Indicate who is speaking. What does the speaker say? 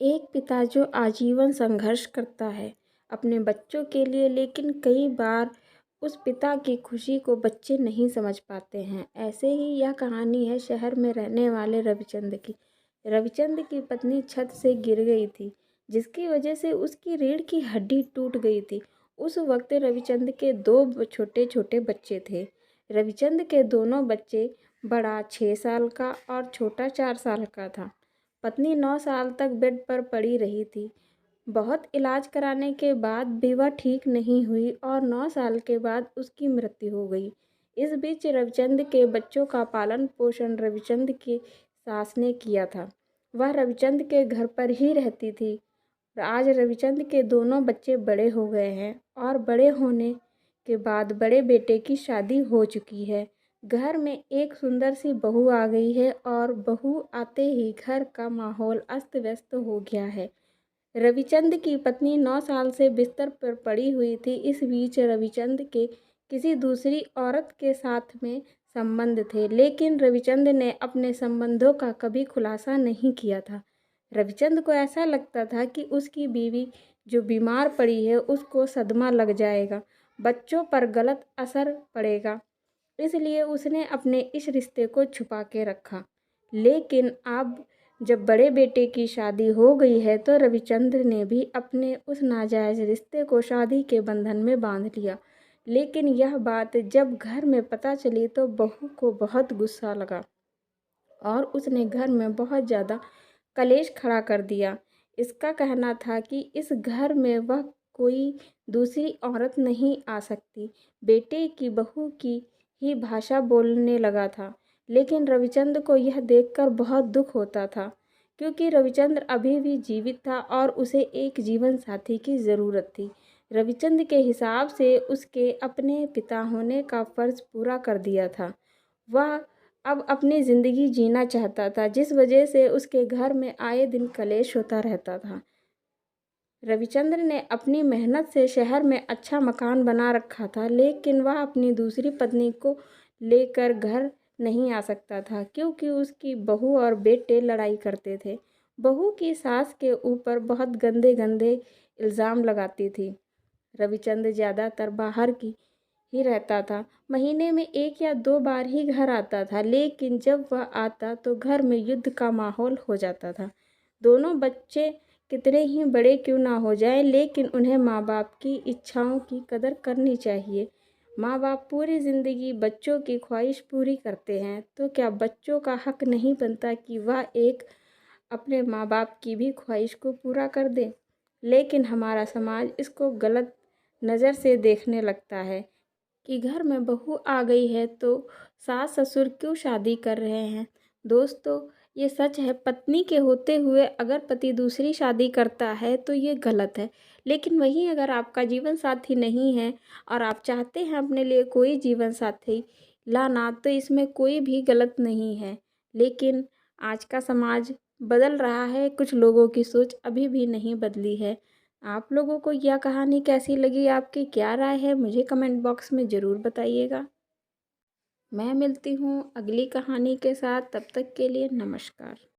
Speaker 1: एक पिता जो आजीवन संघर्ष करता है अपने बच्चों के लिए, लेकिन कई बार उस पिता की खुशी को बच्चे नहीं समझ पाते हैं। ऐसे ही यह कहानी है शहर में रहने वाले रविचंद की। रविचंद की पत्नी छत से गिर गई थी, जिसकी वजह से उसकी रीढ़ की हड्डी टूट गई थी। उस वक्त रविचंद के दो छोटे छोटे बच्चे थे। रविचंद के दोनों बच्चे, बड़ा 6 साल का और छोटा 4 साल का था। पत्नी 9 साल तक बेड पर पड़ी रही थी। बहुत इलाज कराने के बाद भी वह ठीक नहीं हुई और 9 साल के बाद उसकी मृत्यु हो गई। इस बीच रविचंद के बच्चों का पालन पोषण रविचंद की सास ने किया था। वह रविचंद के घर पर ही रहती थी। आज रविचंद के दोनों बच्चे बड़े हो गए हैं और बड़े होने के बाद बड़े बेटे की शादी हो चुकी है। घर में एक सुंदर सी बहू आ गई है और बहू आते ही घर का माहौल अस्त व्यस्त हो गया है। रविचंद की पत्नी 9 साल से बिस्तर पर पड़ी हुई थी। इस बीच रविचंद के किसी दूसरी औरत के साथ में संबंध थे, लेकिन रविचंद ने अपने संबंधों का कभी खुलासा नहीं किया था। रविचंद को ऐसा लगता था कि उसकी बीवी जो बीमार पड़ी है उसको सदमा लग जाएगा, बच्चों पर गलत असर पड़ेगा, इसलिए उसने अपने इस रिश्ते को छुपा के रखा। लेकिन अब जब बड़े बेटे की शादी हो गई है तो रविचंद ने भी अपने उस नाजायज़ रिश्ते को शादी के बंधन में बांध लिया। लेकिन यह बात जब घर में पता चली तो बहू को बहुत गुस्सा लगा और उसने घर में बहुत ज़्यादा कलेश खड़ा कर दिया। इसका कहना था कि इस घर में वह कोई दूसरी औरत नहीं आ सकती। बेटे की बहू की ही भाषा बोलने लगा था। लेकिन रविचंद को यह देखकर बहुत दुख होता था, क्योंकि रविचंद्र अभी भी जीवित था और उसे एक जीवन साथी की ज़रूरत थी। रविचंद के हिसाब से उसके अपने पिता होने का फ़र्ज़ पूरा कर दिया था। वह अब अपनी ज़िंदगी जीना चाहता था, जिस वजह से उसके घर में आए दिन कलेश होता रहता था। रविचंद्र ने अपनी मेहनत से शहर में अच्छा मकान बना रखा था, लेकिन वह अपनी दूसरी पत्नी को लेकर घर नहीं आ सकता था, क्योंकि उसकी बहू और बेटे लड़ाई करते थे। बहू की सास के ऊपर बहुत गंदे गंदे इल्ज़ाम लगाती थी। रविचंद ज़्यादातर बाहर की ही रहता था। महीने में 1 या 2 बार ही घर आता था, लेकिन जब वह आता तो घर में युद्ध का माहौल हो जाता था। दोनों बच्चे कितने ही बड़े क्यों ना हो जाएं, लेकिन उन्हें माँ बाप की इच्छाओं की कदर करनी चाहिए। माँ बाप पूरी ज़िंदगी बच्चों की ख्वाहिश पूरी करते हैं, तो क्या बच्चों का हक नहीं बनता कि वह एक अपने माँ बाप की भी ख्वाहिश को पूरा कर दे? लेकिन हमारा समाज इसको गलत नज़र से देखने लगता है कि घर में बहू आ गई है तो सास ससुर क्यों शादी कर रहे हैं। दोस्तों, ये सच है, पत्नी के होते हुए अगर पति दूसरी शादी करता है तो ये गलत है। लेकिन वहीं अगर आपका जीवन साथी नहीं है और आप चाहते हैं अपने लिए कोई जीवन साथी लाना, तो इसमें कोई भी गलत नहीं है। लेकिन आज का समाज बदल रहा है, कुछ लोगों की सोच अभी भी नहीं बदली है। आप लोगों को यह कहानी कैसी लगी, आपकी क्या राय है, मुझे कमेंट बॉक्स में ज़रूर बताइएगा। मैं मिलती हूँ अगली कहानी के साथ, तब तक के लिए नमस्कार।